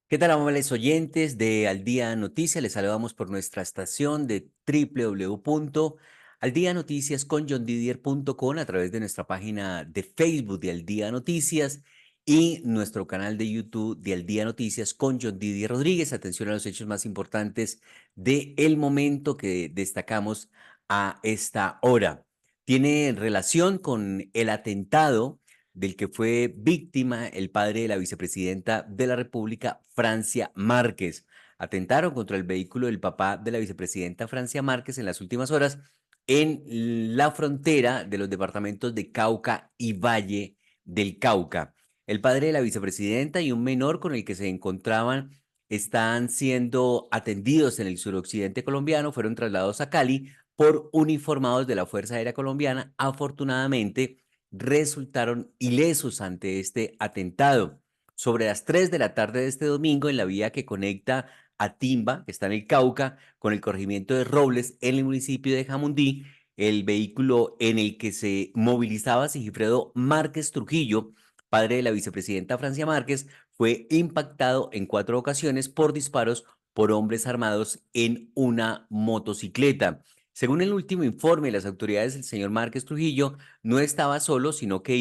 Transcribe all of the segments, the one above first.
¿Qué tal, amables oyentes de Al Día Noticias? Les saludamos por nuestra estación de www.aldianoticiasconjohndidier.com a través de nuestra página de Facebook de Al Día Noticias y nuestro canal de YouTube de Al Día Noticias con John Didier Rodríguez. Atención a los hechos más importantes del momento que destacamos a esta hora. Tiene relación con el atentado del que fue víctima el padre de la vicepresidenta de la República, Francia Márquez. Atentaron contra el vehículo del papá de la vicepresidenta Francia Márquez en las últimas horas en la frontera de los departamentos de Cauca y Valle del Cauca. El padre de la vicepresidenta y un menor con el que se encontraban están siendo atendidos en el suroccidente colombiano, fueron trasladados a Cali por uniformados de la Fuerza Aérea Colombiana. Afortunadamente, resultaron ilesos ante este atentado. Sobre las 3 de la tarde de este domingo, en la vía que conecta a Timba, que está en el Cauca, con el corregimiento de Robles, en el municipio de Jamundí, el vehículo en el que se movilizaba Sigifredo Márquez Trujillo, padre de la vicepresidenta Francia Márquez, fue impactado en 4 ocasiones por disparos por hombres armados en una motocicleta. Según el último informe de las autoridades, el señor Márquez Trujillo no estaba solo, sino que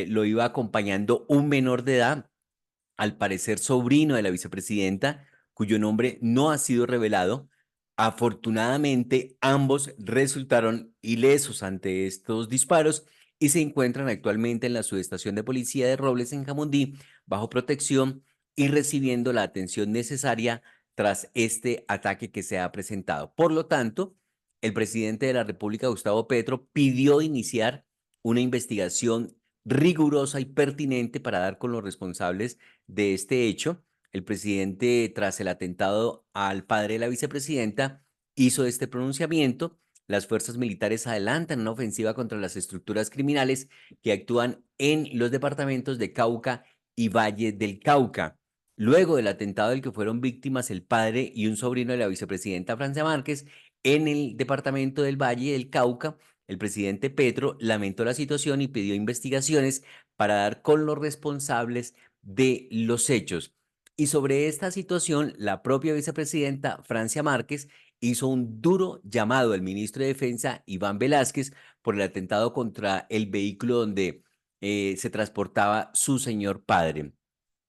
lo iba acompañando un menor de edad, al parecer sobrino de la vicepresidenta, cuyo nombre no ha sido revelado. Afortunadamente, ambos resultaron ilesos ante estos disparos y se encuentran actualmente en la subestación de policía de Robles en Jamundí, bajo protección y recibiendo la atención necesaria tras este ataque que se ha presentado. Por lo tanto, el presidente de la República, Gustavo Petro, pidió iniciar una investigación rigurosa y pertinente para dar con los responsables de este hecho. El presidente, tras el atentado al padre de la vicepresidenta, hizo este pronunciamiento. Las fuerzas militares adelantan una ofensiva contra las estructuras criminales que actúan en los departamentos de Cauca y Valle del Cauca. Luego del atentado del que fueron víctimas el padre y un sobrino de la vicepresidenta Francia Márquez en el departamento del Valle del Cauca, el presidente Petro lamentó la situación y pidió investigaciones para dar con los responsables de los hechos. Y sobre esta situación, la propia vicepresidenta Francia Márquez hizo un duro llamado al ministro de Defensa, Iván Velázquez, por el atentado contra el vehículo donde se transportaba su señor padre.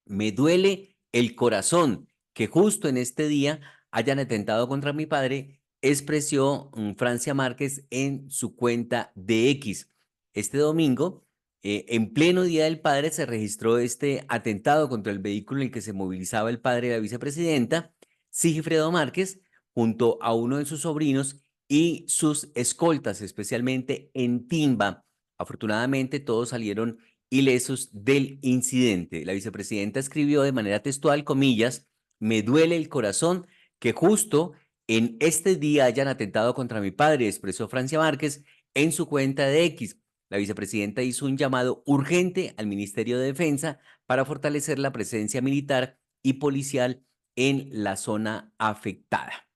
Me duele el corazón que justo en este día hayan atentado contra mi padre, expresó Francia Márquez en su cuenta de X. Este domingo, en pleno Día del Padre, se registró este atentado contra el vehículo en el que se movilizaba el padre de la vicepresidenta, Sigifredo Márquez, junto a uno de sus sobrinos y sus escoltas, especialmente en Timba. Afortunadamente, todos salieron ilesos del incidente. La vicepresidenta escribió de manera textual, comillas, me duele el corazón que justo en este día hayan atentado contra mi padre, expresó Francia Márquez en su cuenta de X. La vicepresidenta hizo un llamado urgente al Ministerio de Defensa para fortalecer la presencia militar y policial en la zona afectada.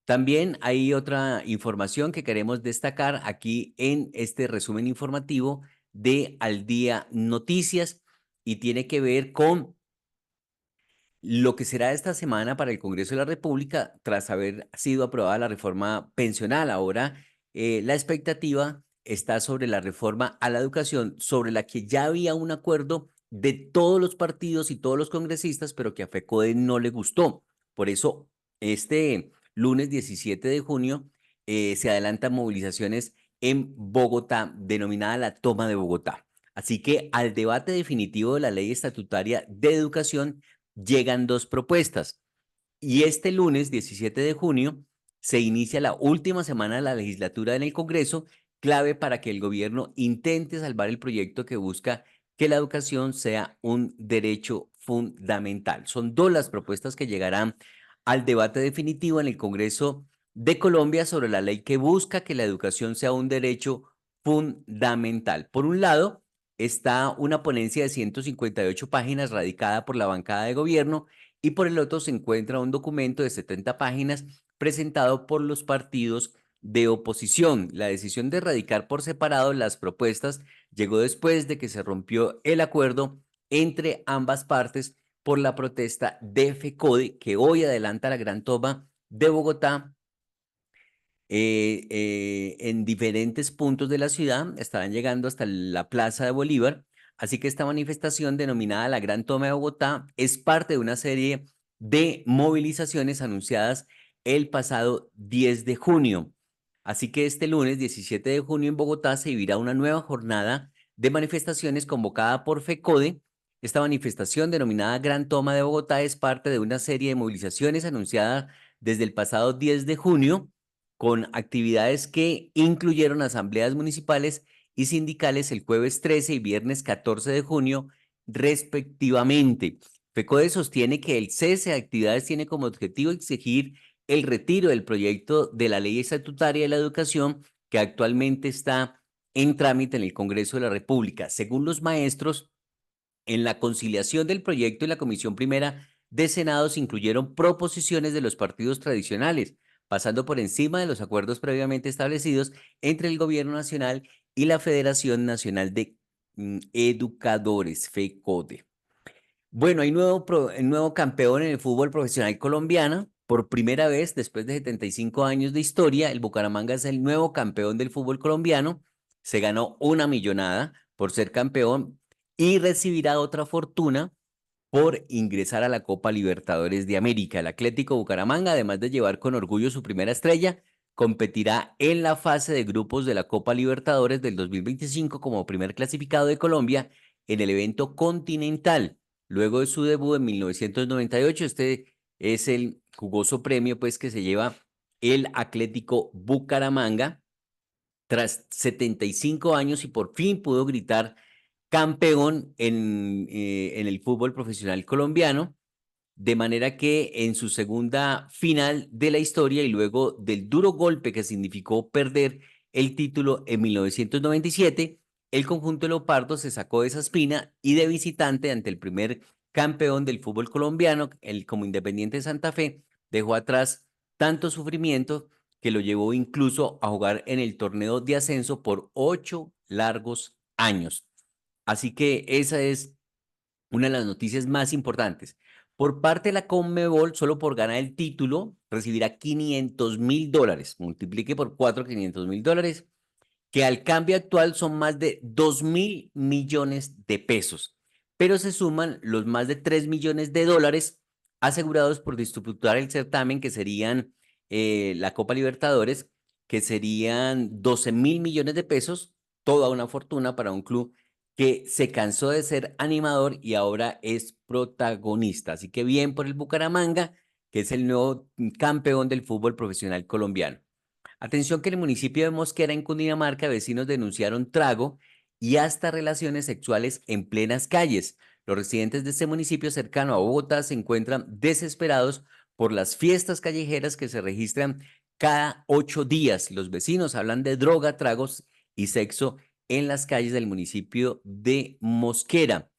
También hay otra información que queremos destacar aquí en este resumen informativo de Al Día Noticias y tiene que ver con lo que será esta semana para el Congreso de la República tras haber sido aprobada la reforma pensional. Ahora la expectativa está sobre la reforma a la educación, sobre la que ya había un acuerdo de todos los partidos y todos los congresistas, pero que a FECODE no le gustó. Por eso, este lunes 17 de junio se adelantan movilizaciones en Bogotá, denominada la toma de Bogotá. Así que al debate definitivo de la ley estatutaria de educación llegan dos propuestas. Y este lunes 17 de junio se inicia la última semana de la legislatura en el Congreso, clave para que el gobierno intente salvar el proyecto que busca que la educación sea un derecho fundamental. Son dos las propuestas que llegarán al debate definitivo en el Congreso de Colombia sobre la ley que busca que la educación sea un derecho fundamental. Por un lado, está una ponencia de 158 páginas radicada por la bancada de gobierno y por el otro se encuentra un documento de 70 páginas presentado por los partidos de oposición. La decisión de radicar por separado las propuestas llegó después de que se rompió el acuerdo entre ambas partes por la protesta de FECODE, que hoy adelanta la gran toma de Bogotá en diferentes puntos de la ciudad, estarán llegando hasta la Plaza de Bolívar. Así que esta manifestación denominada la Gran Toma de Bogotá es parte de una serie de movilizaciones anunciadas el pasado 10 de junio. Así que este lunes 17 de junio en Bogotá se vivirá una nueva jornada de manifestaciones convocada por FECODE. Esta manifestación denominada Gran Toma de Bogotá es parte de una serie de movilizaciones anunciadas desde el pasado 10 de junio con actividades que incluyeron asambleas municipales y sindicales el jueves 13 y viernes 14 de junio, respectivamente. FECODE sostiene que el cese de actividades tiene como objetivo exigir el retiro del proyecto de la ley estatutaria de la educación que actualmente está en trámite en el Congreso de la República. Según los maestros, en la conciliación del proyecto y la Comisión Primera de Senado se incluyeron proposiciones de los partidos tradicionales, pasando por encima de los acuerdos previamente establecidos entre el Gobierno Nacional y la Federación Nacional de Educadores, FECODE. Bueno, hay nuevo campeón en el fútbol profesional colombiano. Por primera vez, después de 75 años de historia, el Bucaramanga es el nuevo campeón del fútbol colombiano. Se ganó una millonada por ser campeón y recibirá otra fortuna por ingresar a la Copa Libertadores de América. El Atlético Bucaramanga, además de llevar con orgullo su primera estrella, competirá en la fase de grupos de la Copa Libertadores del 2025 como primer clasificado de Colombia en el evento continental. Luego de su debut en 1998, este es el jugoso premio pues que se lleva el Atlético Bucaramanga tras 75 años y por fin pudo gritar campeón en el fútbol profesional colombiano, de manera que en su segunda final de la historia y luego del duro golpe que significó perder el título en 1997, el conjunto Leopardo se sacó de esa espina y de visitante ante el primer campeón del fútbol colombiano, el como Independiente Santa Fe, dejó atrás tanto sufrimiento que lo llevó incluso a jugar en el torneo de ascenso por 8 largos años. Así que esa es una de las noticias más importantes. Por parte de la Conmebol, solo por ganar el título, recibirá $500.000. Multiplique por 4 $500.000, que al cambio actual son más de 2.000 millones de pesos. Pero se suman los más de 3 millones de dólares asegurados por disputar el certamen, que serían la Copa Libertadores, que serían 12.000 millones de pesos, toda una fortuna para un club que se cansó de ser animador y ahora es protagonista. Así que bien por el Bucaramanga, que es el nuevo campeón del fútbol profesional colombiano. Atención que en el municipio de Mosquera, en Cundinamarca, vecinos denunciaron trago y hasta relaciones sexuales en plenas calles. Los residentes de este municipio cercano a Bogotá se encuentran desesperados por las fiestas callejeras que se registran cada 8 días. Los vecinos hablan de droga, tragos y sexo en las calles del municipio de Mosquera.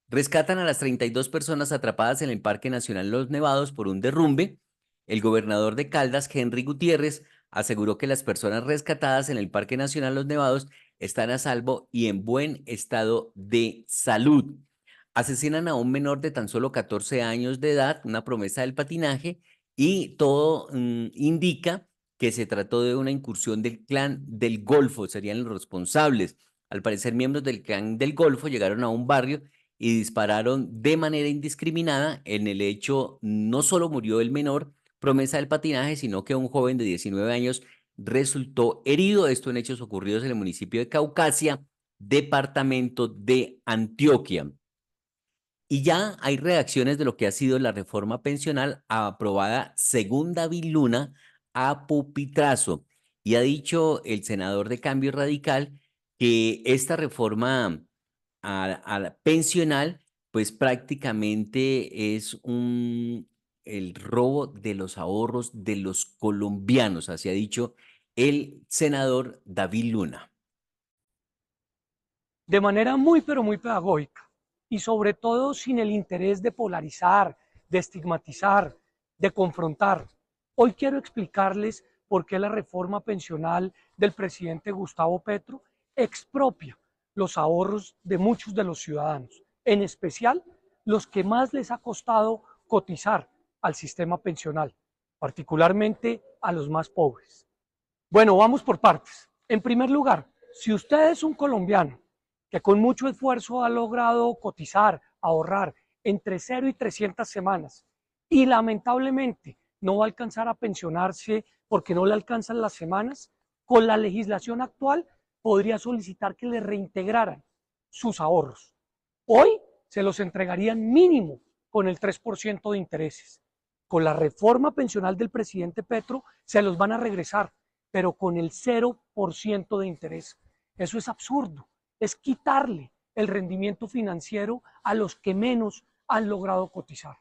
Rescatan a las 32 personas atrapadas en el Parque Nacional Los Nevados por un derrumbe. El gobernador de Caldas, Henry Gutiérrez, aseguró que las personas rescatadas en el Parque Nacional Los Nevados están a salvo y en buen estado de salud. Asesinan a un menor de tan solo 14 años de edad, una promesa del patinaje, y todo indica que se trató de una incursión del clan del Golfo, serían los responsables. Al parecer, miembros del clan del Golfo llegaron a un barrio y dispararon de manera indiscriminada. En el hecho, no solo murió el menor, promesa del patinaje, sino que un joven de 19 años resultó herido. Esto en hechos ocurridos en el municipio de Caucasia, departamento de Antioquia. Y ya hay reacciones de lo que ha sido la reforma pensional aprobada según David Luna a pupitrazo. Y ha dicho el senador de Cambio Radical que esta reforma a la pensional, pues prácticamente es el robo de los ahorros de los colombianos, así ha dicho el senador David Luna. De manera muy pero muy pedagógica y sobre todo sin el interés de polarizar, de estigmatizar, de confrontar. Hoy quiero explicarles por qué la reforma pensional del presidente Gustavo Petro expropia los ahorros de muchos de los ciudadanos, en especial los que más les ha costado cotizar al sistema pensional, particularmente a los más pobres. Bueno, vamos por partes. En primer lugar, si usted es un colombiano que con mucho esfuerzo ha logrado cotizar, ahorrar entre 0 y 300 semanas y lamentablemente no va a alcanzar a pensionarse porque no le alcanzan las semanas, con la legislación actual podría solicitar que le reintegraran sus ahorros. Hoy se los entregarían mínimo con el 3% de intereses. Con la reforma pensional del presidente Petro se los van a regresar, pero con el 0% de interés. Eso es absurdo, es quitarle el rendimiento financiero a los que menos han logrado cotizar.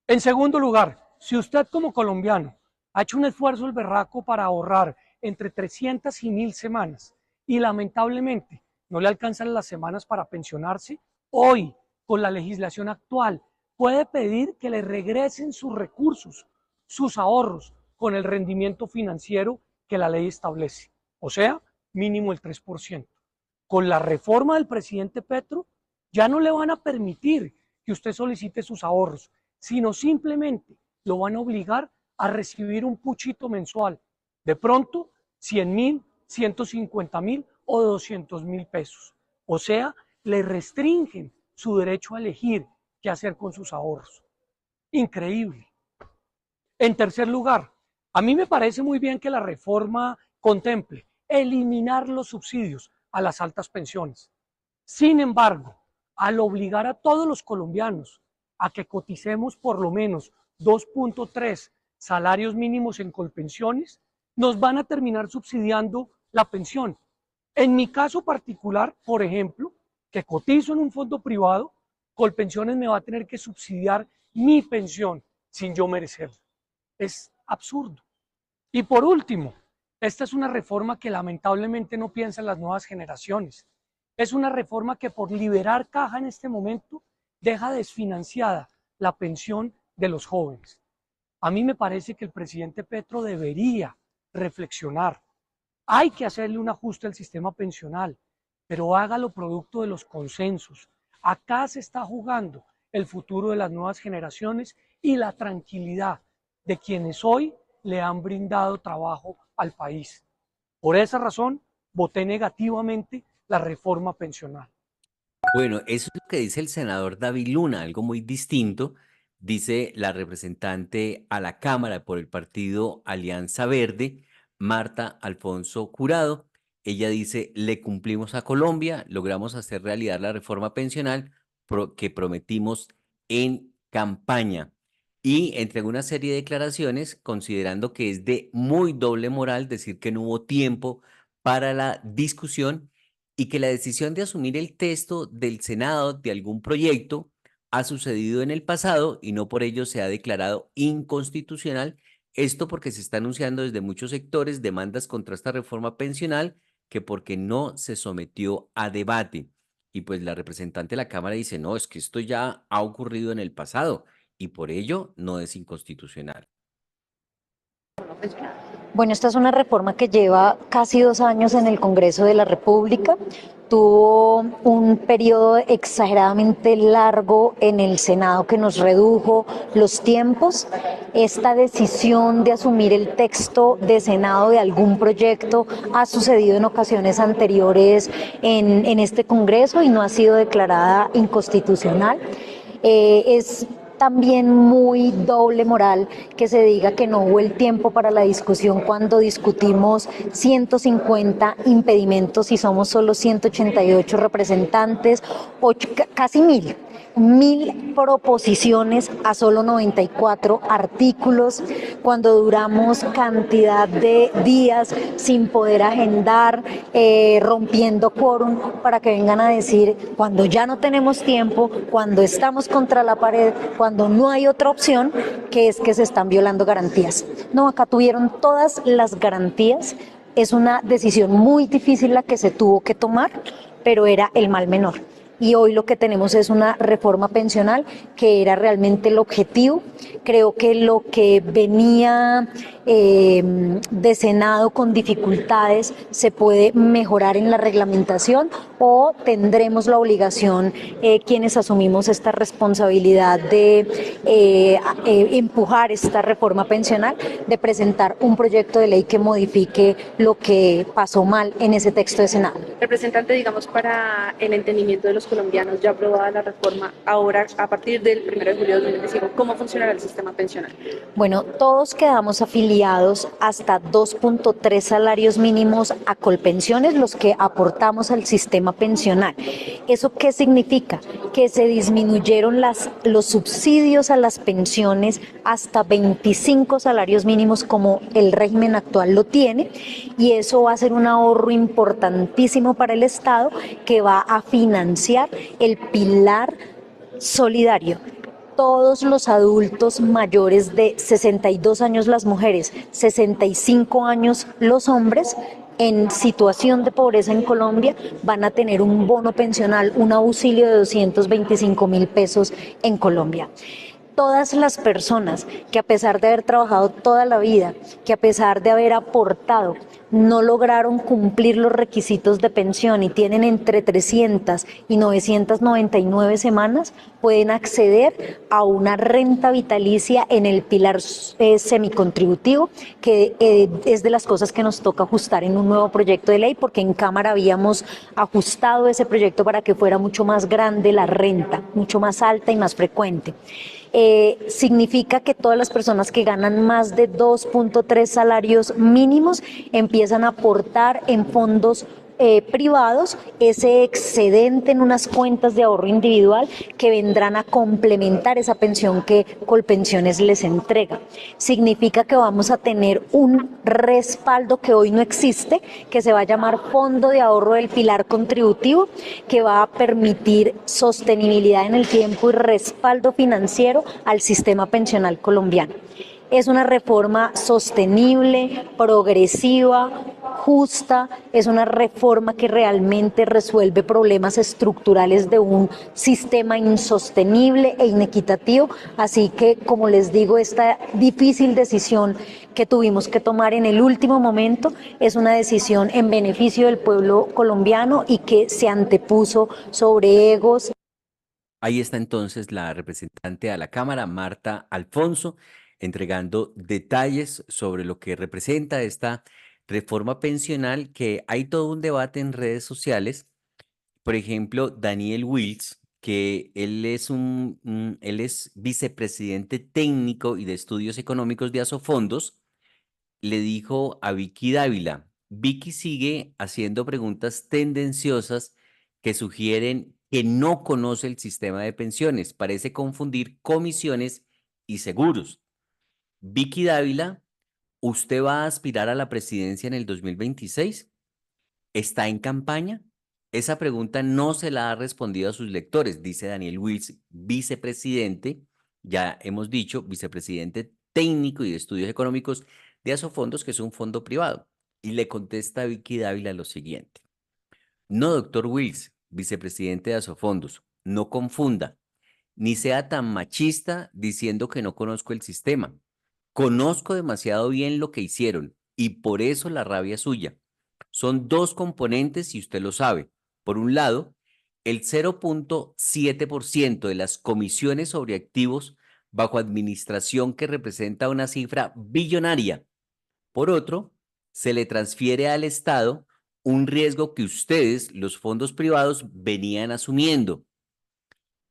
En segundo lugar, si usted como colombiano ha hecho un esfuerzo el berraco para ahorrar entre 300 y 1000 semanas y lamentablemente no le alcanzan las semanas para pensionarse, hoy con la legislación actual puede pedir que le regresen sus recursos, sus ahorros con el rendimiento financiero que la ley establece, o sea, mínimo el 3%. Con la reforma del presidente Petro ya no le van a permitir que usted solicite sus ahorros, sino simplemente lo van a obligar a recibir un puchito mensual, de pronto 100.000, 150.000 o 200.000 pesos. O sea, le restringen su derecho a elegir qué hacer con sus ahorros. Increíble. En tercer lugar, a mí me parece muy bien que la reforma contemple eliminar los subsidios a las altas pensiones. Sin embargo, al obligar a todos los colombianos a que coticemos por lo menos 2.3 salarios mínimos en Colpensiones, nos van a terminar subsidiando la pensión. En mi caso particular, por ejemplo, que cotizo en un fondo privado, Colpensiones me va a tener que subsidiar mi pensión sin yo merecerla. Es absurdo. Y por último, esta es una reforma que lamentablemente no piensan las nuevas generaciones. Es una reforma que por liberar caja en este momento deja desfinanciada la pensión de los jóvenes. A mí me parece que el presidente Petro debería reflexionar. Hay que hacerle un ajuste al sistema pensional, pero hágalo producto de los consensos. Acá se está jugando el futuro de las nuevas generaciones y la tranquilidad de quienes hoy le han brindado trabajo al país. Por esa razón, voté negativamente la reforma pensional. Bueno, eso es lo que dice el senador David Luna, algo muy distinto. Dice la representante a la Cámara por el partido Alianza Verde, Marta Alfonso Jurado. Ella dice, le cumplimos a Colombia, logramos hacer realidad la reforma pensional que prometimos en campaña. Y entregó una serie de declaraciones considerando que es de muy doble moral decir que no hubo tiempo para la discusión y que la decisión de asumir el texto del Senado de algún proyecto ha sucedido en el pasado y no por ello se ha declarado inconstitucional. Esto porque se está anunciando desde muchos sectores demandas contra esta reforma pensional que porque no se sometió a debate. Y pues la representante de la Cámara dice, no, es que esto ya ha ocurrido en el pasado y por ello no es inconstitucional. Bueno, esta es una reforma que lleva casi 2 años en el Congreso de la República. Tuvo un periodo exageradamente largo en el Senado que nos redujo los tiempos. Esta decisión de asumir el texto de Senado de algún proyecto ha sucedido en ocasiones anteriores en este Congreso y no ha sido declarada inconstitucional. Es también muy doble moral que se diga que no hubo el tiempo para la discusión cuando discutimos 150 impedimentos y somos solo 188 representantes, casi 1000 proposiciones a solo 94 artículos, cuando duramos cantidad de días sin poder agendar, rompiendo quórum para que vengan a decir cuando ya no tenemos tiempo, cuando estamos contra la pared, cuando no hay otra opción, que es que se están violando garantías. No, acá tuvieron todas las garantías. Es una decisión muy difícil la que se tuvo que tomar, pero era el mal menor. y hoy lo que tenemos es una reforma pensional que era realmente el objetivo. Creo que lo que venía de Senado con dificultades se puede mejorar en la reglamentación o tendremos la obligación, quienes asumimos esta responsabilidad de empujar esta reforma pensional, de presentar un proyecto de ley que modifique lo que pasó mal en ese texto de Senado. Representante, digamos, para el entendimiento de los colombianos, ya aprobada la reforma, ahora a partir del 1 de julio de 2025, ¿cómo funcionará el sistema pensional? Bueno, todos quedamos afiliados hasta 2.3 salarios mínimos a Colpensiones, los que aportamos al sistema pensional. ¿Eso qué significa? Que se disminuyeron los subsidios a las pensiones hasta 25 salarios mínimos como el régimen actual lo tiene, y eso va a ser un ahorro importantísimo para el Estado que va a financiar el pilar solidario. Todos los adultos mayores de 62 años las mujeres, 65 años los hombres, en situación de pobreza en Colombia van a tener un bono pensional, un auxilio de 225.000 pesos en Colombia. Todas las personas que a pesar de haber trabajado toda la vida, que a pesar de haber aportado, no lograron cumplir los requisitos de pensión y tienen entre 300 y 999 semanas, pueden acceder a una renta vitalicia en el pilar semicontributivo, que es de las cosas que nos toca ajustar en un nuevo proyecto de ley, porque en Cámara habíamos ajustado ese proyecto para que fuera mucho más grande la renta, mucho más alta y más frecuente. Significa que todas las personas que ganan más de 2.3 salarios mínimos empiezan a aportar en fondos privados ese excedente en unas cuentas de ahorro individual que vendrán a complementar esa pensión que Colpensiones les entrega. Significa que vamos a tener un respaldo que hoy no existe, que se va a llamar Fondo de Ahorro del Pilar Contributivo, que va a permitir sostenibilidad en el tiempo y respaldo financiero al sistema pensional colombiano. Es una reforma sostenible, progresiva, justa, es una reforma que realmente resuelve problemas estructurales de un sistema insostenible e inequitativo. Así que, como les digo, esta difícil decisión que tuvimos que tomar en el último momento es una decisión en beneficio del pueblo colombiano y que se antepuso sobre egos. Ahí está entonces la representante a la Cámara, Marta Alfonso, entregando detalles sobre lo que representa esta reforma pensional, que hay todo un debate en redes sociales. Por ejemplo, Daniel Wills, que él es vicepresidente técnico y de estudios económicos de Asofondos, le dijo a Vicky Dávila: Vicky sigue haciendo preguntas tendenciosas que sugieren que no conoce el sistema de pensiones, parece confundir comisiones y seguros. Vicky Dávila, ¿usted va a aspirar a la presidencia en el 2026? ¿Está en campaña? Esa pregunta no se la ha respondido a sus lectores, dice Daniel Wills, vicepresidente, ya hemos dicho, vicepresidente técnico y de estudios económicos de Asofondos, que es un fondo privado. Y le contesta a Vicky Dávila lo siguiente: no, doctor Wills, vicepresidente de Asofondos, no confunda, ni sea tan machista diciendo que no conozco el sistema. Conozco demasiado bien lo que hicieron y por eso la rabia suya. Son dos componentes y usted lo sabe. Por un lado, el 0.7% de las comisiones sobre activos bajo administración, que representa una cifra billonaria. Por otro, se le transfiere al Estado un riesgo que ustedes, los fondos privados, venían asumiendo,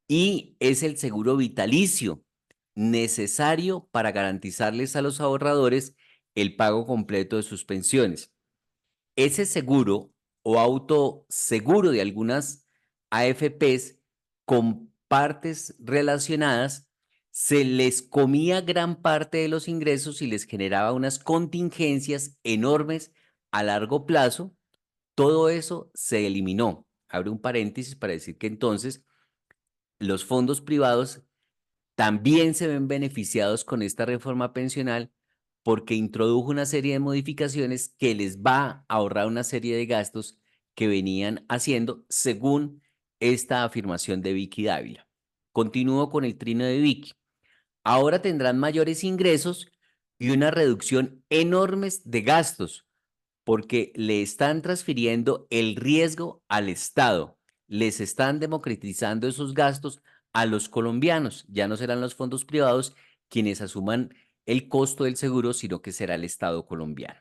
y es el seguro vitalicio, necesario para garantizarles a los ahorradores el pago completo de sus pensiones. Ese seguro o autoseguro de algunas AFPs con partes relacionadas se les comía gran parte de los ingresos y les generaba unas contingencias enormes a largo plazo. Todo eso se eliminó. Abre un paréntesis para decir que entonces los fondos privados también se ven beneficiados con esta reforma pensional, porque introdujo una serie de modificaciones que les va a ahorrar una serie de gastos que venían haciendo según esta afirmación de Vicky Dávila. Continúo con el trino de Vicky. Ahora tendrán mayores ingresos y una reducción enormes de gastos, porque le están transfiriendo el riesgo al Estado. Les están democratizando esos gastos a los colombianos. Ya no serán los fondos privados quienes asuman el costo del seguro, sino que será el Estado colombiano.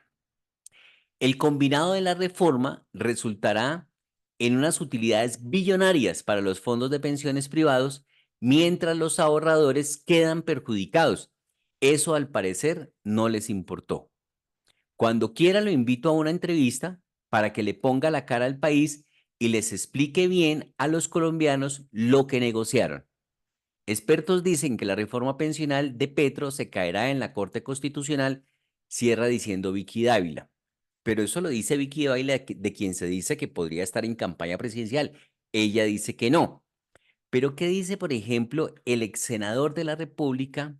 El combinado de la reforma resultará en unas utilidades billonarias para los fondos de pensiones privados, mientras los ahorradores quedan perjudicados. Eso, al parecer, no les importó. Cuando quiera lo invito a una entrevista para que le ponga la cara al país y les explique bien a los colombianos lo que negociaron. Expertos dicen que la reforma pensional de Petro se caerá en la Corte Constitucional, cierra diciendo Vicky Dávila. Pero eso lo dice Vicky Dávila, de quien se dice que podría estar en campaña presidencial. Ella dice que no. Pero ¿qué dice, por ejemplo, el ex senador de la República,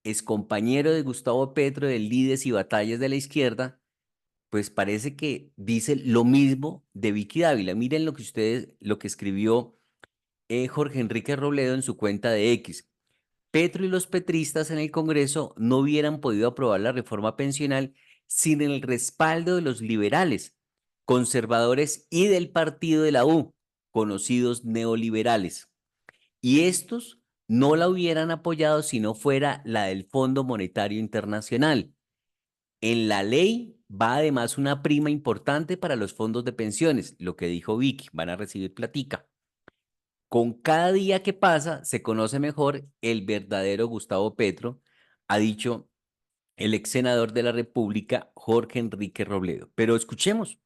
ex compañero de Gustavo Petro de Lides y Batallas de la Izquierda? Pues parece que dice lo mismo de Vicky Dávila. Miren lo que escribió Jorge Enrique Robledo en su cuenta de X. Petro y los petristas en el Congreso no hubieran podido aprobar la reforma pensional sin el respaldo de los liberales, conservadores y del partido de la U, conocidos neoliberales. Y estos no la hubieran apoyado si no fuera la del Fondo Monetario Internacional. En la ley va además una prima importante para los fondos de pensiones, lo que dijo Vicky, van a recibir platica. Con cada día que pasa se conoce mejor el verdadero Gustavo Petro, ha dicho el ex senador de la República, Jorge Enrique Robledo. Pero escuchemos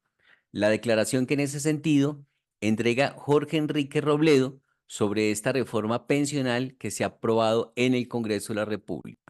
la declaración que en ese sentido entrega Jorge Enrique Robledo sobre esta reforma pensional que se ha aprobado en el Congreso de la República.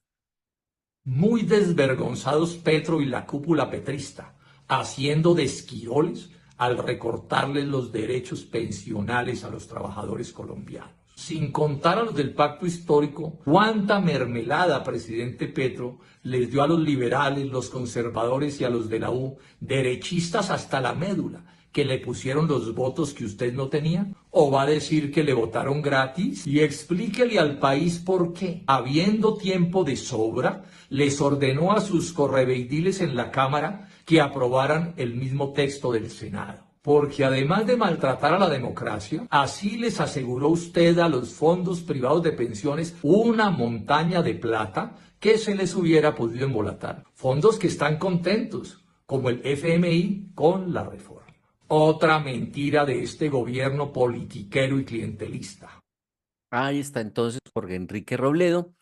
Muy desvergonzados Petro y la cúpula petrista, haciendo de esquiroles al recortarles los derechos pensionales a los trabajadores colombianos. Sin contar a los del pacto histórico, cuánta mermelada, presidente Petro, les dio a los liberales, los conservadores y a los de la U, derechistas hasta la médula, que le pusieron los votos que usted no tenía. ¿O va a decir que le votaron gratis? Y explíquele al país por qué, habiendo tiempo de sobra, les ordenó a sus correveidiles en la Cámara que aprobaran el mismo texto del Senado. Porque además de maltratar a la democracia, así les aseguró usted a los fondos privados de pensiones una montaña de plata que se les hubiera podido embolatar. Fondos que están contentos, como el FMI, con la reforma. Otra mentira de este gobierno politiquero y clientelista. Ahí está entonces Jorge Enrique Robledo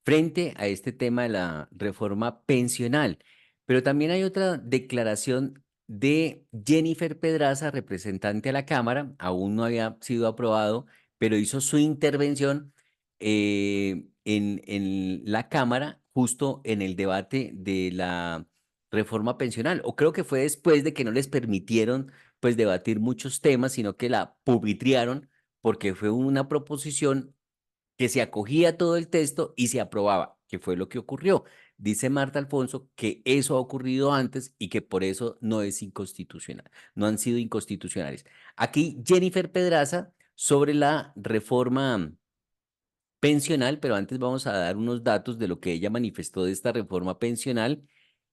frente a este tema de la reforma pensional. Pero también hay otra declaración de Jennifer Pedraza, representante a la Cámara, aún no había sido aprobado, pero hizo su intervención en la Cámara justo en el debate de la reforma pensional, o creo que fue después de que no les permitieron pues debatir muchos temas, sino que la pupitriaron porque fue una proposición que se acogía a todo el texto y se aprobaba, que fue lo que ocurrió. Dice Marta Alfonso que eso ha ocurrido antes y que por eso no es inconstitucional, no han sido inconstitucionales. Aquí Jennifer Pedraza sobre la reforma pensional, pero antes vamos a dar unos datos de lo que ella manifestó de esta reforma pensional.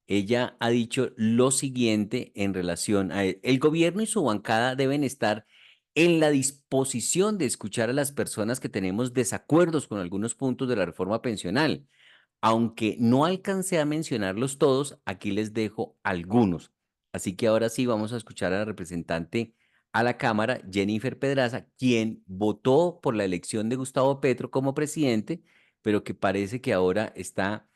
Ella ha dicho lo siguiente en relación a el gobierno y su bancada deben estar en la disposición de escuchar a las personas que tenemos desacuerdos con algunos puntos de la reforma pensional. Aunque no alcancé a mencionarlos todos, aquí les dejo algunos. Así que ahora sí vamos a escuchar a la representante a la Cámara, Jennifer Pedraza, quien votó por la elección de Gustavo Petro como presidente, pero que parece que ahora está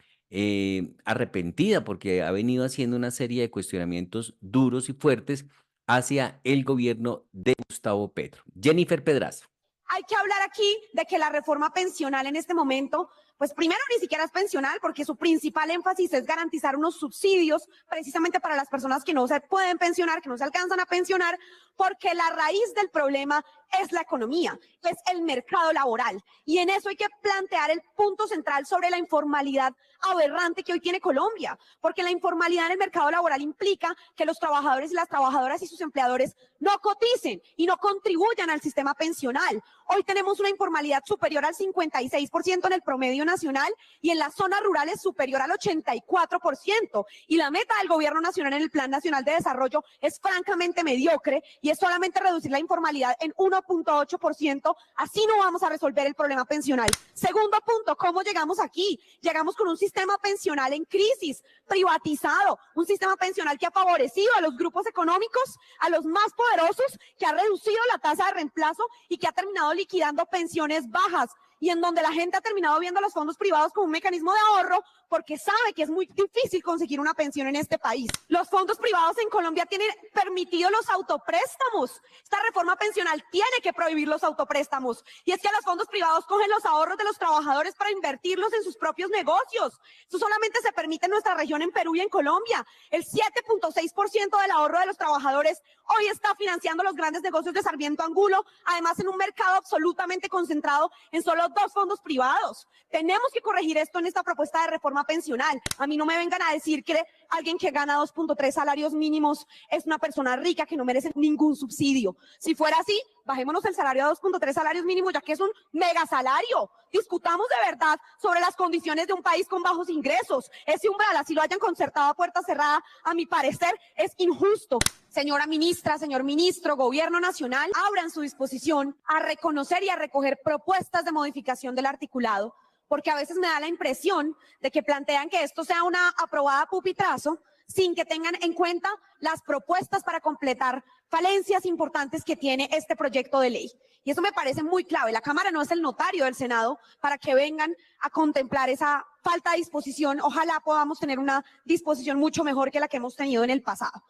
arrepentida porque ha venido haciendo una serie de cuestionamientos duros y fuertes hacia el gobierno de Gustavo Petro. Jennifer Pedraza. Hay que hablar aquí de que la reforma pensional en este momento, pues primero ni siquiera es pensional porque su principal énfasis es garantizar unos subsidios precisamente para las personas que no se pueden pensionar, que no se alcanzan a pensionar, porque la raíz del problema es la economía, es el mercado laboral. Y en eso hay que plantear el punto central sobre la informalidad aberrante que hoy tiene Colombia, porque la informalidad en el mercado laboral implica que los trabajadores y las trabajadoras y sus empleadores no coticen y no contribuyan al sistema pensional. Hoy tenemos una informalidad superior al 56% en el promedio nacional y en las zonas rurales superior al 84%. Y la meta del gobierno nacional en el Plan Nacional de Desarrollo es francamente mediocre y es solamente reducir la informalidad en 1.8%. Así no vamos a resolver el problema pensional. Segundo punto, ¿cómo llegamos aquí? Llegamos con un sistema pensional en crisis, privatizado, un sistema pensional que ha favorecido a los grupos económicos, a los más poderosos, que ha reducido la tasa de reemplazo y que ha terminado liquidando pensiones bajas, y en donde la gente ha terminado viendo a los fondos privados como un mecanismo de ahorro porque sabe que es muy difícil conseguir una pensión en este país. Los fondos privados en Colombia tienen permitido los autopréstamos. Esta reforma pensional tiene que prohibir los autopréstamos. Y es que los fondos privados cogen los ahorros de los trabajadores para invertirlos en sus propios negocios. Eso solamente se permite en nuestra región, en Perú y en Colombia. El 7.6% del ahorro de los trabajadores hoy está financiando los grandes negocios de Sarmiento Angulo, además en un mercado absolutamente concentrado en solo 2 fondos privados. Tenemos que corregir esto en esta propuesta de reforma pensional. A mí no me vengan a decir que alguien que gana 2.3 salarios mínimos es una persona rica que no merece ningún subsidio. Si fuera así, bajémonos el salario a 2.3 salarios mínimos, ya que es un mega salario. Discutamos de verdad sobre las condiciones de un país con bajos ingresos. Ese umbral, así lo hayan concertado a puerta cerrada, a mi parecer, es injusto. Señora ministra, señor ministro, Gobierno Nacional, abran su disposición a reconocer y a recoger propuestas de modificación del articulado, porque a veces me da la impresión de que plantean que esto sea una aprobada pupitrazo sin que tengan en cuenta las propuestas para completar falencias importantes que tiene este proyecto de ley. Y eso me parece muy clave. La Cámara no es el notario del Senado para que vengan a contemplar esa falta de disposición. Ojalá podamos tener una disposición mucho mejor que la que hemos tenido en el pasado.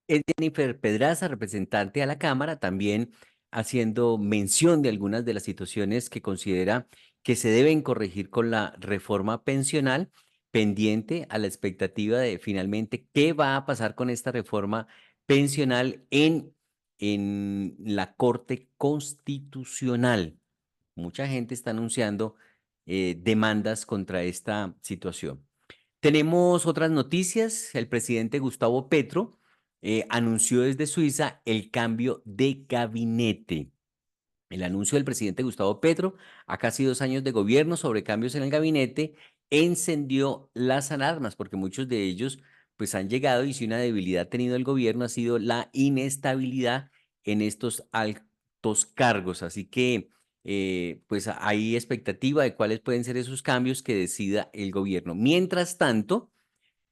Es Jennifer Pedraza, representante a la Cámara, también haciendo mención de algunas de las situaciones que considera que se deben corregir con la reforma pensional, pendiente a la expectativa de finalmente qué va a pasar con esta reforma pensional en la Corte Constitucional. Mucha gente está anunciando demandas contra esta situación. Tenemos otras noticias. El presidente Gustavo Petro anunció desde Suiza el cambio de gabinete. El anuncio del presidente Gustavo Petro, a casi 2 años de gobierno, sobre cambios en el gabinete, encendió las alarmas porque muchos de ellos pues han llegado, y si una debilidad ha tenido el gobierno ha sido la inestabilidad en estos altos cargos. Así que pues hay expectativa de cuáles pueden ser esos cambios que decida el gobierno. Mientras tanto,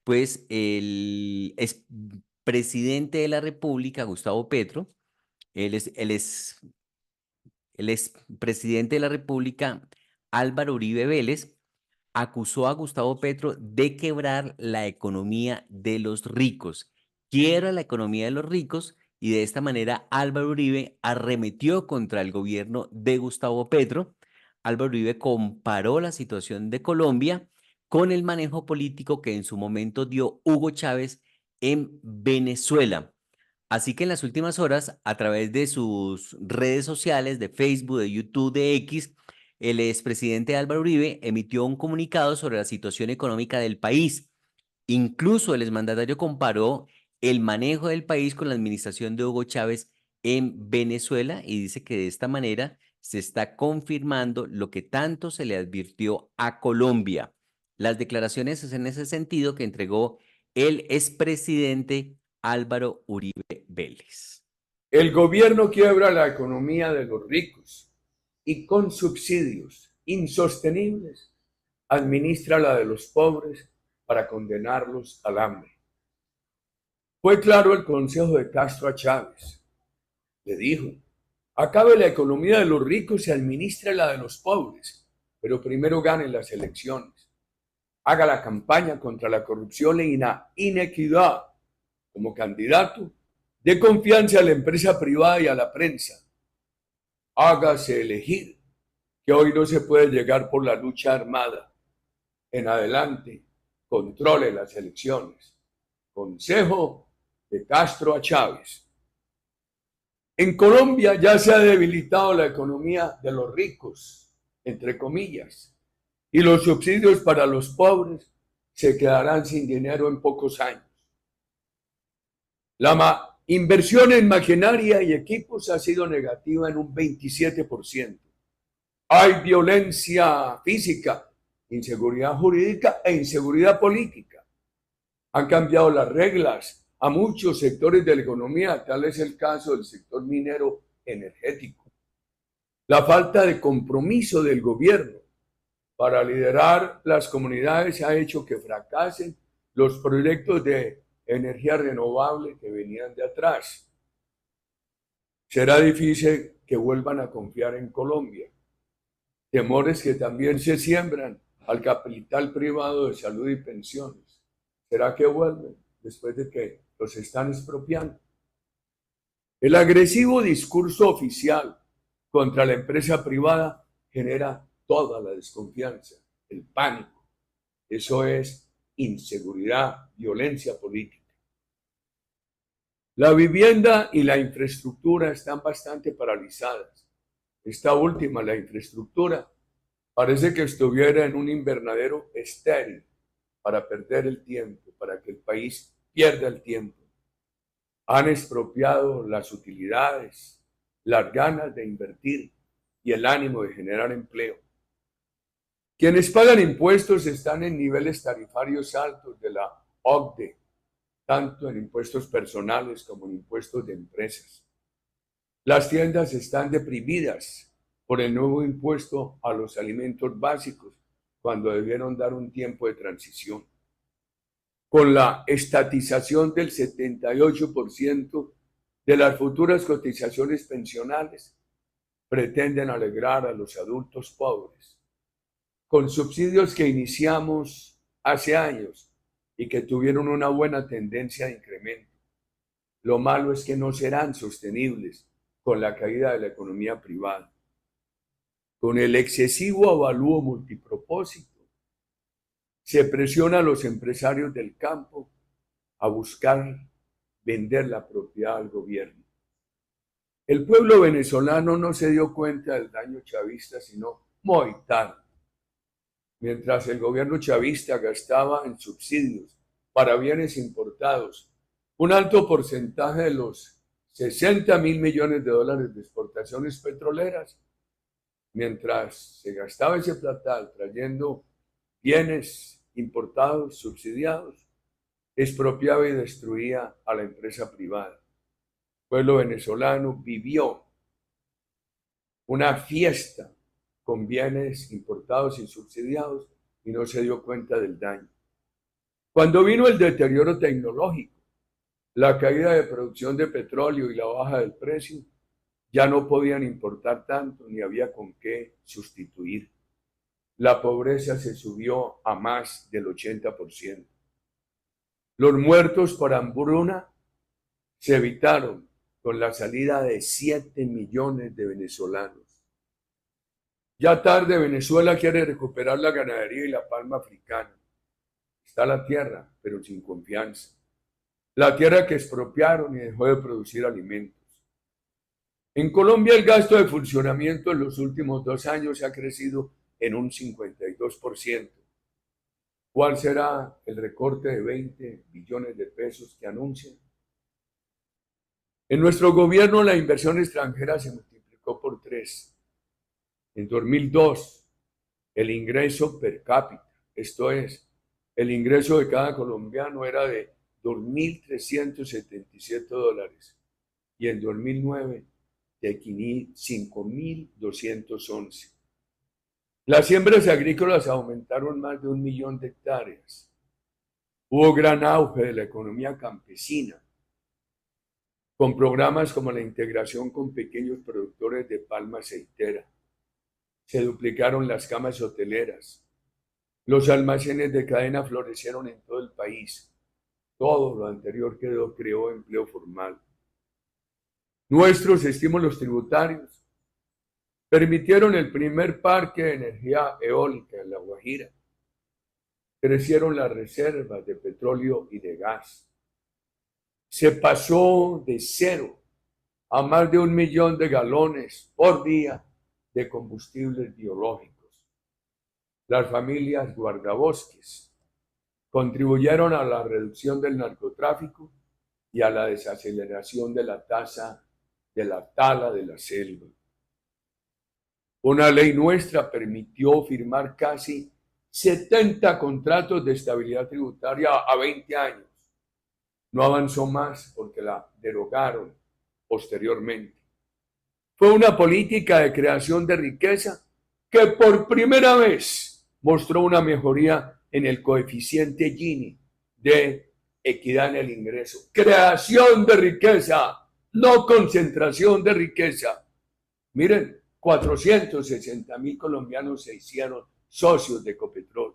pues el expresidente de la República, Gustavo Petro, el expresidente de la República, Álvaro Uribe Vélez, acusó a Gustavo Petro de quebrar la economía de los ricos. Quiebra la economía de los ricos, y de esta manera Álvaro Uribe arremetió contra el gobierno de Gustavo Petro. Álvaro Uribe comparó la situación de Colombia con el manejo político que en su momento dio Hugo Chávez en Venezuela. Así que en las últimas horas, a través de sus redes sociales, de Facebook, de YouTube, de X, el expresidente Álvaro Uribe emitió un comunicado sobre la situación económica del país. Incluso el exmandatario comparó el manejo del país con la administración de Hugo Chávez en Venezuela y dice que de esta manera se está confirmando lo que tanto se le advirtió a Colombia. Las declaraciones es en ese sentido que entregó el expresidente Álvaro Uribe Vélez. El gobierno quiebra la economía de los ricos y con subsidios insostenibles administra la de los pobres para condenarlos al hambre. Fue claro el consejo de Castro a Chávez. Le dijo: acabe la economía de los ricos y administre la de los pobres, pero primero gane las elecciones. Haga la campaña contra la corrupción y la inequidad. Como candidato, dé confianza a la empresa privada y a la prensa. Hágase elegir, que hoy no se puede llegar por la lucha armada. En adelante, controle las elecciones. Consejo de Castro a Chávez. En Colombia ya se ha debilitado la economía de los ricos, entre comillas, y los subsidios para los pobres se quedarán sin dinero en pocos años. La inversión en maquinaria y equipos ha sido negativa en un 27%. Hay violencia física, inseguridad jurídica e inseguridad política. Han cambiado las reglas a muchos sectores de la economía, tal es el caso del sector minero energético. La falta de compromiso del gobierno para liderar las comunidades ha hecho que fracasen los proyectos de energía renovable que venían de atrás. Será difícil que vuelvan a confiar en Colombia. Temores que también se siembran al capital privado de salud y pensiones. ¿Será que vuelven después de que los están expropiando? El agresivo discurso oficial contra la empresa privada genera toda la desconfianza, el pánico. Eso es inseguridad, violencia política. La vivienda y la infraestructura están bastante paralizadas. Esta última, la infraestructura, parece que estuviera en un invernadero estéril para perder el tiempo, para que el país pierda el tiempo. Han expropiado las utilidades, las ganas de invertir y el ánimo de generar empleo. Quienes pagan impuestos están en niveles tarifarios altos de la OCDE, tanto en impuestos personales como en impuestos de empresas. Las tiendas están deprimidas por el nuevo impuesto a los alimentos básicos, cuando debieron dar un tiempo de transición. Con la estatización del 78% de las futuras cotizaciones pensionales, pretenden alegrar a los adultos pobres. Con subsidios que iniciamos hace años y que tuvieron una buena tendencia de incremento. Lo malo es que no serán sostenibles con la caída de la economía privada. Con el excesivo avalúo multipropósito, se presiona a los empresarios del campo a buscar vender la propiedad al gobierno. El pueblo venezolano no se dio cuenta del daño chavista sino muy tarde. Mientras el gobierno chavista gastaba en subsidios para bienes importados un alto porcentaje de los 60.000 millones de dólares de exportaciones petroleras, mientras se gastaba ese platal trayendo bienes importados, subsidiados, expropiaba y destruía a la empresa privada. El pueblo venezolano vivió una fiesta con bienes importados y subsidiados y no se dio cuenta del daño. Cuando vino el deterioro tecnológico, la caída de producción de petróleo y la baja del precio, ya no podían importar tanto ni había con qué sustituir. La pobreza se subió a más del 80%. Los muertos por hambruna se evitaron con la salida de 7 millones de venezolanos. Ya tarde Venezuela quiere recuperar la ganadería y la palma africana. Está la tierra, pero sin confianza. La tierra que expropiaron y dejó de producir alimentos. En Colombia el gasto de funcionamiento en los últimos 2 años ha crecido en un 52%. ¿Cuál será el recorte de 20 billones de pesos que anuncian? En nuestro gobierno la inversión extranjera se multiplicó por 3. En 2002, el ingreso per cápita, esto es, el ingreso de cada colombiano era de $2.377 y en 2009 de 5.211. Las siembras agrícolas aumentaron más de 1 millón de hectáreas. Hubo gran auge de la economía campesina, con programas como la integración con pequeños productores de palma aceitera. Se duplicaron las camas hoteleras. Los almacenes de cadena florecieron en todo el país. Todo lo anterior creó empleo formal. Nuestros estímulos tributarios permitieron el primer parque de energía eólica en La Guajira. Crecieron las reservas de petróleo y de gas. Se pasó de 0 a más de 1 millón de galones por día de combustibles biológicos. Las familias guardabosques contribuyeron a la reducción del narcotráfico y a la desaceleración de la tasa de la tala de la selva. Una ley nuestra permitió firmar casi 70 contratos de estabilidad tributaria a 20 años. No avanzó más porque la derogaron posteriormente. Fue una política de creación de riqueza que por primera vez mostró una mejoría en el coeficiente Gini de equidad en el ingreso. Creación de riqueza, no concentración de riqueza. Miren, 460.000 colombianos se hicieron socios de Ecopetrol.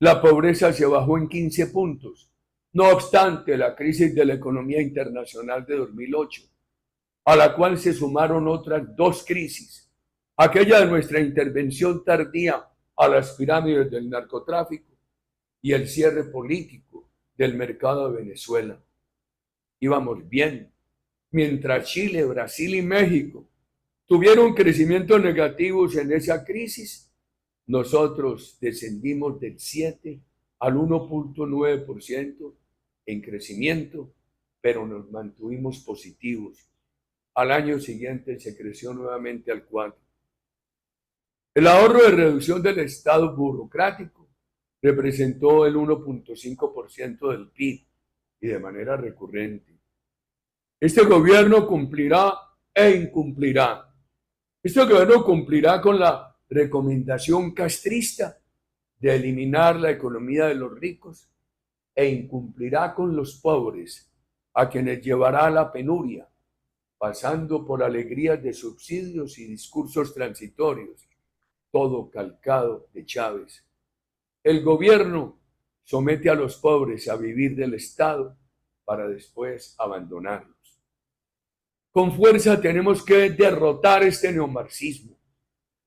La pobreza se bajó en 15 puntos. No obstante, la crisis de la economía internacional de 2008, a la cual se sumaron otras 2 crisis, aquella de nuestra intervención tardía a las pirámides del narcotráfico y el cierre político del mercado de Venezuela. Íbamos bien, mientras Chile, Brasil y México tuvieron crecimientos negativos en esa crisis, nosotros descendimos del 7 al 1.9% en crecimiento, pero nos mantuvimos positivos. Al año siguiente se creció nuevamente al 4%. El ahorro de reducción del Estado burocrático representó el 1.5% del PIB y de manera recurrente. Este gobierno cumplirá e incumplirá. Este gobierno cumplirá con la recomendación castrista de eliminar la economía de los ricos e incumplirá con los pobres, a quienes llevará a la penuria, pasando por alegrías de subsidios y discursos transitorios, todo calcado de Chávez. El gobierno somete a los pobres a vivir del Estado para después abandonarlos. Con fuerza tenemos que derrotar este neomarxismo.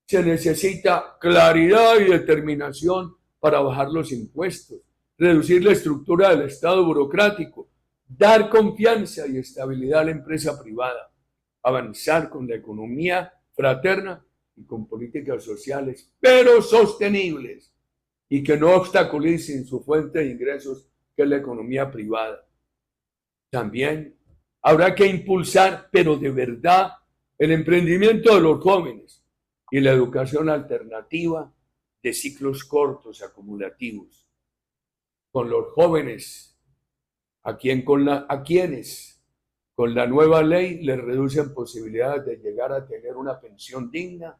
Se necesita claridad y determinación para bajar los impuestos, reducir la estructura del Estado burocrático, dar confianza y estabilidad a la empresa privada, avanzar con la economía fraterna y con políticas sociales, pero sostenibles, y que no obstaculicen su fuente de ingresos, que es la economía privada. También habrá que impulsar, pero de verdad, el emprendimiento de los jóvenes y la educación alternativa de ciclos cortos acumulativos. Con los jóvenes, a quienes con la nueva ley les reducen posibilidades de llegar a tener una pensión digna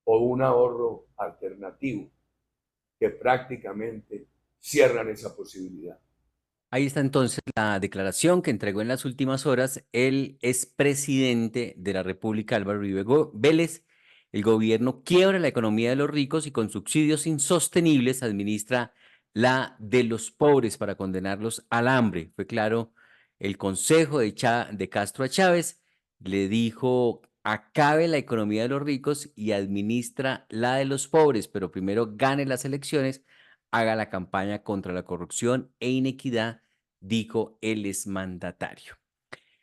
o un ahorro alternativo, que prácticamente cierran esa posibilidad. Ahí está entonces la declaración que entregó en las últimas horas el expresidente de la República, Álvaro Uribe Vélez. El gobierno quiebra la economía de los ricos y con subsidios insostenibles administra la de los pobres para condenarlos al hambre. Fue claro, el consejo de Castro a Chávez le dijo: acabe la economía de los ricos y administra la de los pobres, pero primero gane las elecciones, haga la campaña contra la corrupción e inequidad, dijo el exmandatario.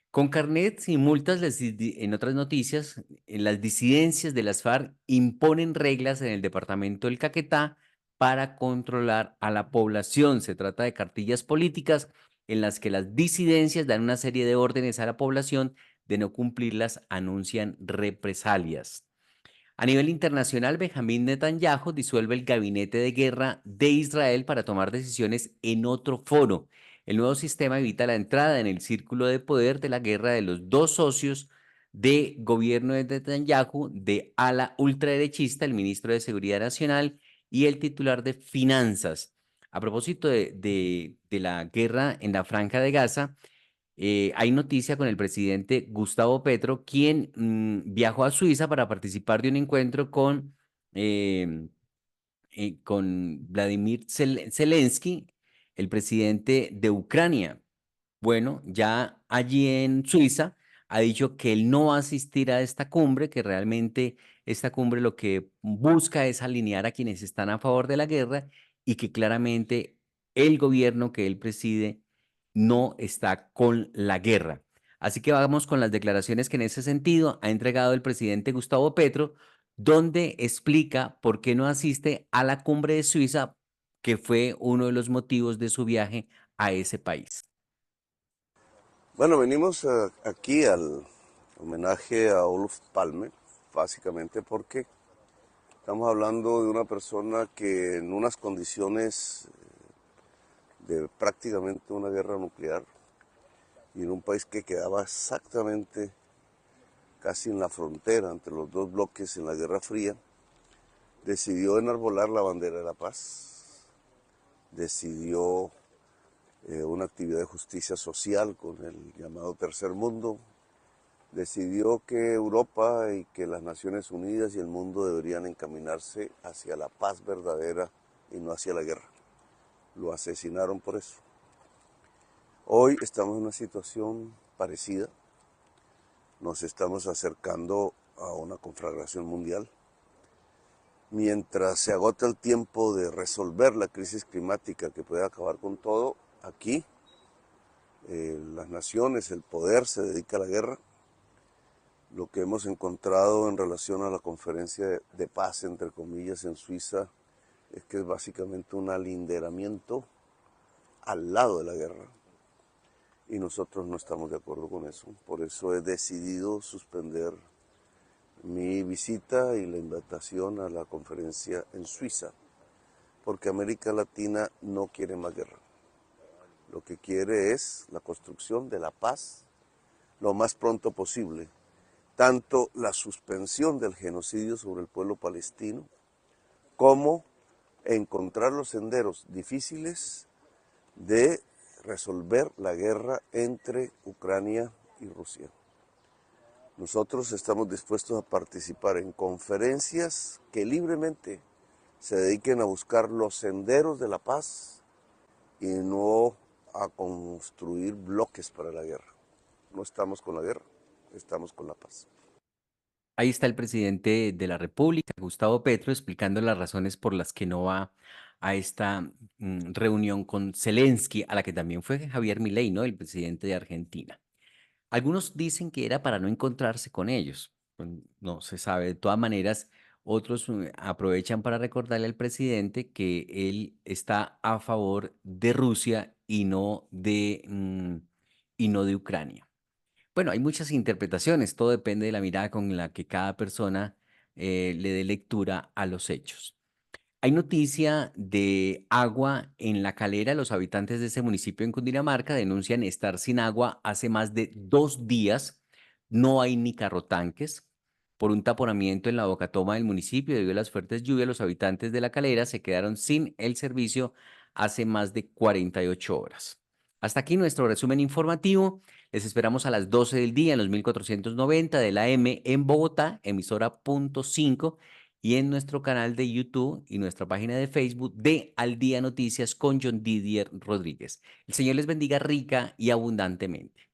Con carnets y multas, en otras noticias, las disidencias de las FARC imponen reglas en el departamento del Caquetá para controlar a la población. Se trata de cartillas políticas en las que las disidencias dan una serie de órdenes a la población. De no cumplirlas, anuncian represalias. A nivel internacional, Benjamín Netanyahu disuelve el gabinete de guerra de Israel para tomar decisiones en otro foro. El nuevo sistema evita la entrada en el círculo de poder de la guerra de los 2 socios de gobierno de Netanyahu, de ala ultraderechista, el ministro de Seguridad Nacional y el titular de Finanzas. A propósito de la guerra en la Franja de Gaza, hay noticia con el presidente Gustavo Petro, quien viajó a Suiza para participar de un encuentro con Vladimir Zelensky, el presidente de Ucrania. Bueno, ya allí en Suiza ha dicho que él no va a asistir a esta cumbre, que realmente esta cumbre lo que busca es alinear a quienes están a favor de la guerra y que claramente el gobierno que él preside no está con la guerra. Así que vamos con las declaraciones que en ese sentido ha entregado el presidente Gustavo Petro, donde explica por qué no asiste a la cumbre de Suiza, que fue uno de los motivos de su viaje a ese país. Bueno, venimos aquí al homenaje a Olof Palme, básicamente porque estamos hablando de una persona que en unas condiciones de prácticamente una guerra nuclear y en un país que quedaba exactamente casi en la frontera entre los dos bloques en la Guerra Fría, decidió enarbolar la bandera de la paz, decidió una actividad de justicia social con el llamado Tercer Mundo, decidió que Europa y que las Naciones Unidas y el mundo deberían encaminarse hacia la paz verdadera y no hacia la guerra. Lo asesinaron por eso. Hoy estamos en una situación parecida, nos estamos acercando a una conflagración mundial. Mientras se agota el tiempo de resolver la crisis climática que puede acabar con todo, aquí las naciones, el poder se dedica a la guerra. Lo que hemos encontrado en relación a la conferencia de paz, entre comillas, en Suiza, es que es básicamente un alinderamiento al lado de la guerra. Y nosotros no estamos de acuerdo con eso. Por eso he decidido suspender mi visita y la invitación a la conferencia en Suiza, porque América Latina no quiere más guerra. Lo que quiere es la construcción de la paz lo más pronto posible, tanto la suspensión del genocidio sobre el pueblo palestino, como encontrar los senderos difíciles de resolver la guerra entre Ucrania y Rusia. Nosotros estamos dispuestos a participar en conferencias que libremente se dediquen a buscar los senderos de la paz y no a construir bloques para la guerra. No estamos con la guerra, estamos con la paz. Ahí está el presidente de la República, Gustavo Petro, explicando las razones por las que no va a esta reunión con Zelensky, a la que también fue Javier Milei, ¿no? El presidente de Argentina. Algunos dicen que era para no encontrarse con ellos. No se sabe. De todas maneras, otros aprovechan para recordarle al presidente que él está a favor de Rusia y no de Ucrania. Bueno, hay muchas interpretaciones, todo depende de la mirada con la que cada persona le dé lectura a los hechos. Hay noticia de agua en La Calera. Los habitantes de ese municipio en Cundinamarca denuncian estar sin agua hace más de 2 días. No hay ni carrotanques. Por un taponamiento en la bocatoma del municipio debido a las fuertes lluvias, los habitantes de La Calera se quedaron sin el servicio hace más de 48 horas. Hasta aquí nuestro resumen informativo. Les esperamos a las 12 del día en los 1490 de la M en Bogotá, emisora punto 5, y en nuestro canal de YouTube y nuestra página de Facebook de Al Día Noticias con John Didier Rodríguez. El Señor les bendiga rica y abundantemente.